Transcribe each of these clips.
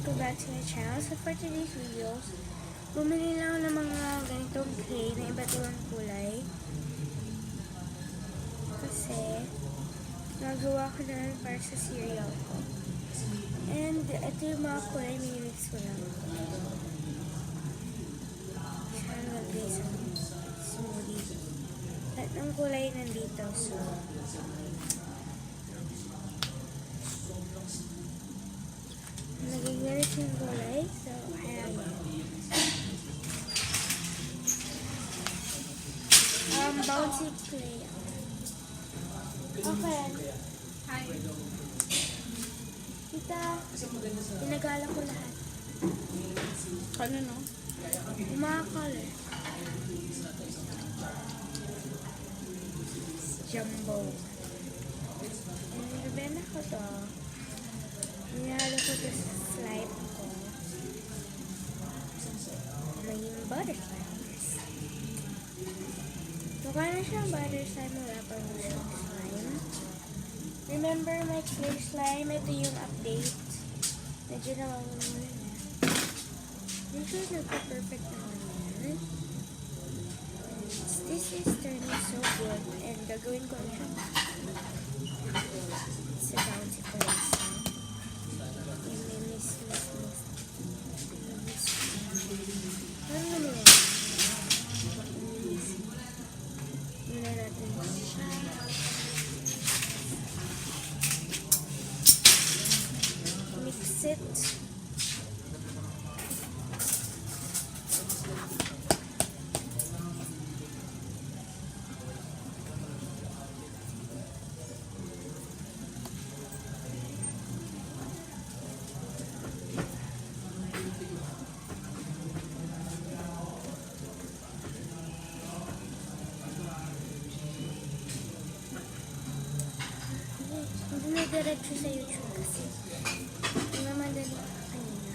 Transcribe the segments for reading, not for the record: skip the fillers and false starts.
welcome back to my channel. So for today's videos, bumili lang ako ng mga ganitong clay na iba't ibang kulay. Kasi, nagawa ko na para sa cereal ko. And ito yung mga kulay, minimix ko lang. Sana mag-base sa smoothie. Lahat ng kulay nandito. So, naging ganit yung kulay. So, ayan. Bouncy clay. Okay. Hi. Tita, pinagala ko lahat. Ano no? Yung mga color. Jumbo. And nabenta ko to. Nihalo ko to sa slime ko. Naging butterfly. Mukha na siyang butter slime, wala pa mo siyang slime. Remember my clear slime? Ito yung update. Medyo nawawala na. Make sure nagpa-perfect naman yan. This is turning so good. And gagawin ko na siya. It's a bouncy place. Miss. Ano naman yan? Muna natin siya. Mix it. Hindi na diretso sa YouTube kasi namadali ka kanina.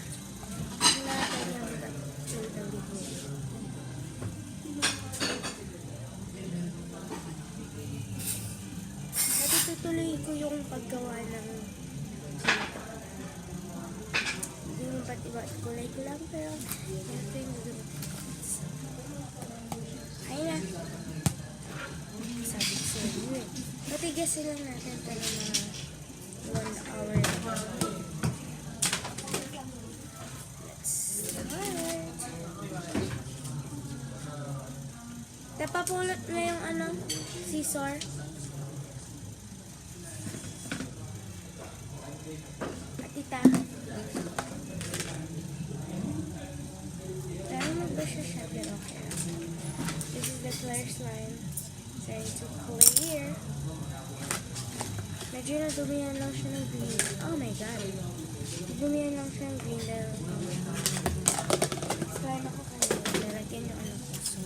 Wala tayo lang mag-upload ng video. At itutuloy ko yung paggawa ng hindi yung pati ba kulay ko lang pero ito yung gagawin ko. Ayun na. Sabi ko sa inyo eh. Patigasin lang natin ito ng mga 1 hour. Let's start. Tapapulot na yung scissor. Atita. Pero mag-brush siya pero okay. This is the clear slime. Trying to clear. Medyo nadumihan lang siya ng green. Oh my god. Nadumihan lang siya ng green dahil slime ako kanina. Nalagyan yung puso.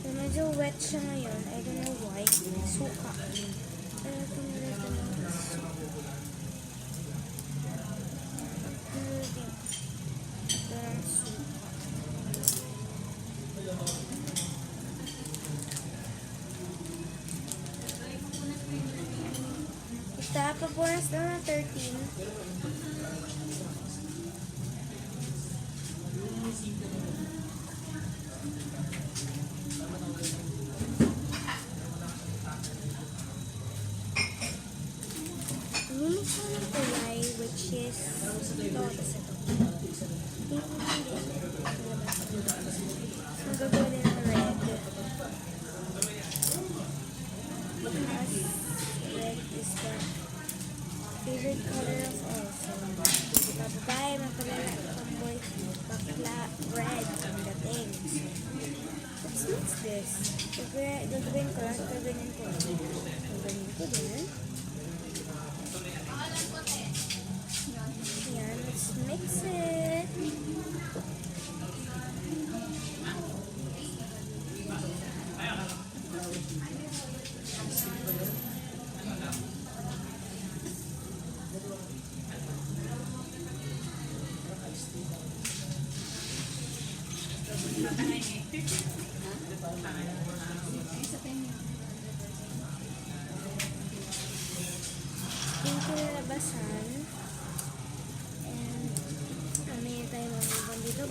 So medyo wet siya ngayon. I don't know why. Suka. Pero ito nalagyan ng suka. Nalagyan. Ito ng suka. Papunas na 13. Lumit ko ng kulay which is ang gagawin ng red because red is the favorite color of all. So, babae, mapalala, tomboy, bakla, red, ang dating. Let's mix this. Gagawin ko lang, gagawin ko din. Ayan, let's mix it. Yung kinalabasan. And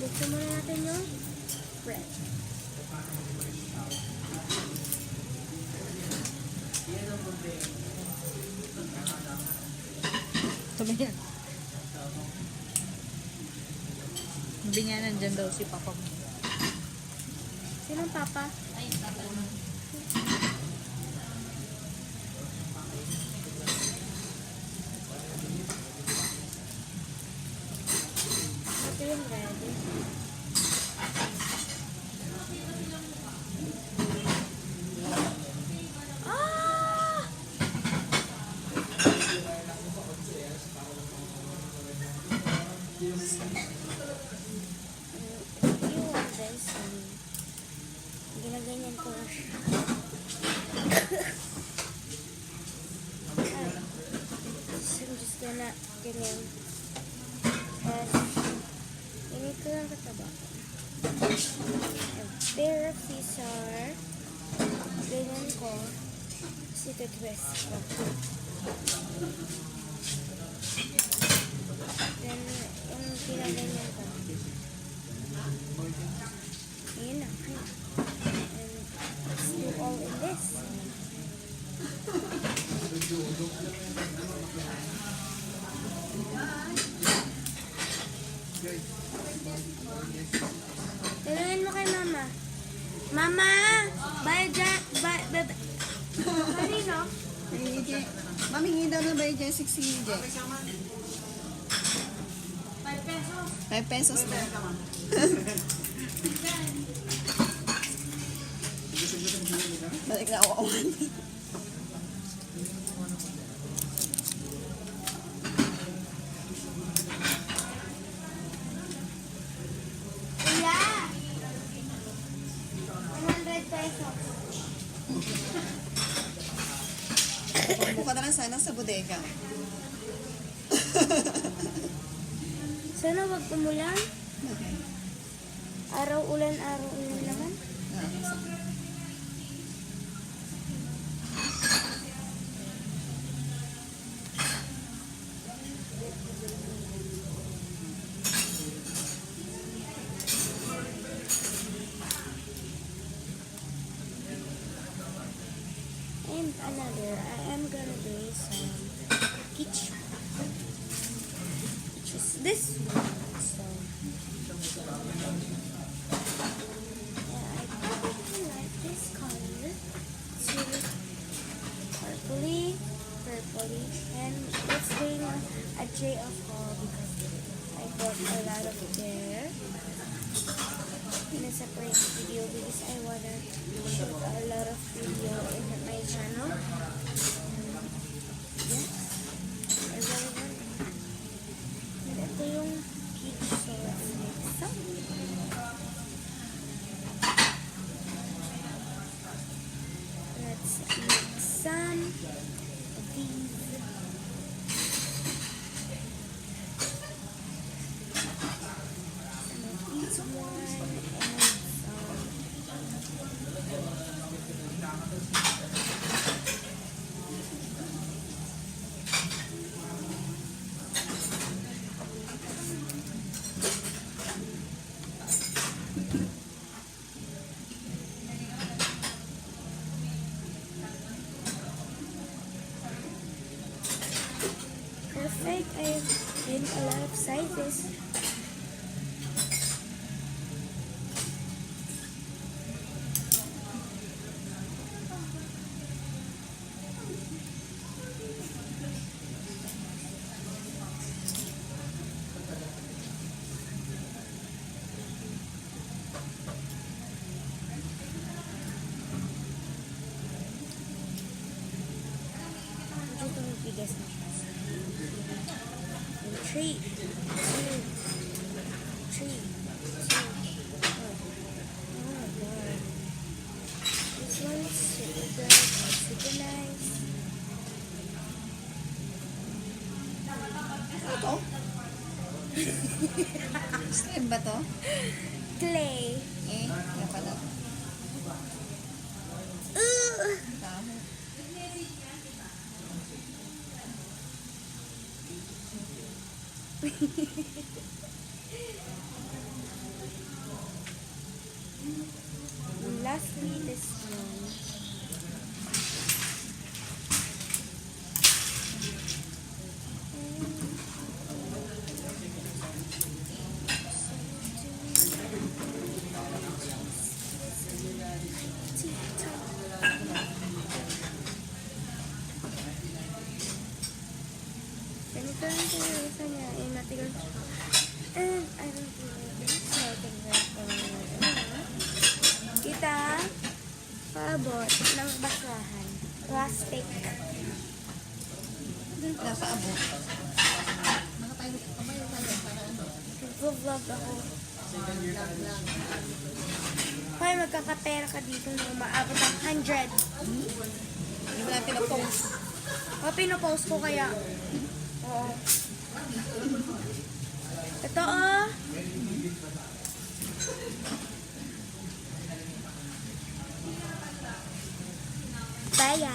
Buksan muna natin yung bread. Sabi niya. Sabi niya, nandyan daw si Papa mo. Sinong papa? Ay, tata mo. Ito yung bread. Ah! You want this? Ginaganyan ko na siya. So I'm just gonna ganyan. And init ko lang kataba. A pair of Caesar. Ganyan ko. Kasi ito-twist ko. Then, yung ginaganyan ko. Ayun na. And let's do all in this. Tanungin mo kay mama. Mama! Kanino? Mamingi daw na ba yung 6 si EJ? 5 pesos. 5 pesos na. Balik na ako. Kuya! 100 pesos. Buka na lang sana sa bodega. Sana wag umulan. Araw-ulan naman. And another, I am gonna do some ketchup, which is this one. So, yeah, I probably like this color. So, purpley, and it's doing a J of all because I bought a lot of it there. In a separate video because I wanna shoot a lot of video in my channel. Yes, I really want. And ito yung peach, so let's make some. Let's make some of these. Some of these one and some. Perfect. I've been a lot of sizes. Medyo tumipigas na siya. And 3, 2, 3, 2, 1. Oh my god. This one's super good. Super nice. Ito? Slime ba to? Clay. Kaya pala. Taho. Lastly, this one. Ganito lang po yung isa niya. Matigal siya. And I don't know this. So, tingnan ko lang. Kita, paabot ng basahan. Plastic. Nasa abo. Nakatayo. Kabayo tayo. Para ano? Nag-vlog ako. Hoy, magkakapera ka dito na umaabot ng 100. Hindi mo natin na-post. O, pinopost ko kaya. Oo. Ito, oh. Bye,